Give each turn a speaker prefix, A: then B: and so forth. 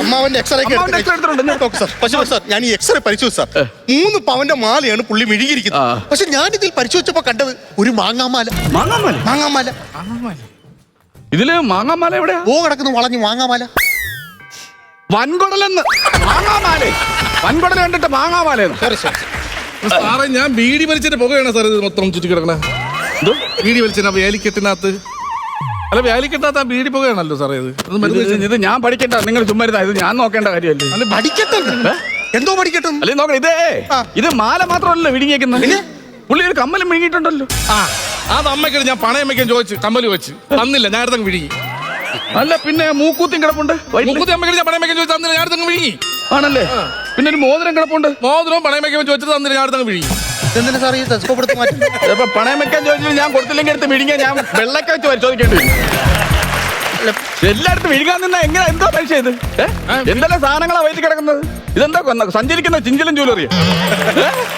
A: അമ്മാവന്റെ x-ray sir. പക്ഷേ sir ഞാൻ ഈ എക്സ്റേ പരിശോധിച്ചു സാർ. 3 പവന്റെ മാലയാണ് പുള്ളി മെഴുകിയിരിക്കുന്നത്. പക്ഷെ ഞാൻ ഇതിൽ പരിശോധിച്ചപ്പോ കണ്ടത് ഒരു മാങ്ങാമാല. മാങ്ങാമാല
B: ഇതില് മാങ്ങാമാല എവിടെയാ?
A: കിടക്കുന്നു വളഞ്ഞു മാങ്ങാമാല.
B: വൻകുടലെന്ന് മാങ്ങാമാല. വൻകുടൽ കണ്ടിട്ട് മാങ്ങാമാല.
C: സാറേ ഞാൻ ബീഡി വലിച്ചിട്ട് പുകയാണ് സാർ ഇത് മൊത്തം ചുറ്റി കിടക്കണേ. ബീഡി വലിച്ച വേലിക്കെട്ടിനകത്ത് അല്ല വേലിക്കെട്ടാത്ത ബീഡി പുകയാണല്ലോ സാറേ
B: ഇത് ഞാൻ പഠിക്കണ്ട, നിങ്ങൾ ചുമ്മാ ഇത് ഞാൻ നോക്കേണ്ട കാര്യമല്ലേ.
A: അല്ല പഠിക്കട്ടെ, എന്തോ പഠിക്കട്ടെ
B: അല്ലെ നോക്കണം. ഇത് മാല മാത്രമല്ലല്ലോ വിഴുങ്ങിയേക്കുന്നത്, പുള്ളി ഒരു കമ്മലും വിഴുങ്ങിയിട്ടുണ്ടല്ലോ.
C: അത് അമ്മയ്ക്ക് ഞാൻ പണയമ്മയ്ക്കും ചോദിച്ചു കമ്മല് വെച്ച് തന്നില്ല, ഞാൻ അടുത്തങ്ങ് വിഴുങ്ങി.
B: അല്ല പിന്നെ മൂക്കൂത്തിയും കിടപ്പുണ്ട്.
C: മൂക്കുത്തി അമ്മയ്ക്ക് ഞാൻ പണയമ്മയ്ക്കും ചോദിച്ചു തന്നില്ല, ഞാൻ അടുത്തങ്ങ് വിഴുങ്ങി.
B: ആണല്ലേ? പിന്നെ ഒരു മോതിരം കിടപ്പുണ്ട്.
C: മോതിരവും പണയമ്മയ്ക്കും ചോദിച്ചത് തന്നില്ല, ഞാൻ അടുത്തങ്ങ് വിഴുങ്ങി.
A: എന്തിനാ സാർ ഈ ടെസ്കോപ്പ് എടുത്ത് മാറ്റി?
B: പണയം വെക്കാൻ ചോദിച്ചാൽ ഞാൻ കൊടുത്തില്ലെങ്കിൽ എടുത്ത് വിഴുങ്ങിയാൽ ഞാൻ വെള്ളക്ക വെച്ച് പരിശോധിക്കേണ്ടി വരും. എല്ലായിടത്തും വിഴുകാൻ നിന്നാ എങ്ങനെ എന്തോ പരീക്ഷ ഇത്? എന്തെല്ലാം സാധനങ്ങളാ വയറ്റിൽ കിടക്കുന്നത്? ഇതെന്താ സഞ്ചരിക്കുന്ന ചിഞ്ചിലും ജ്വല്ലറിയോ?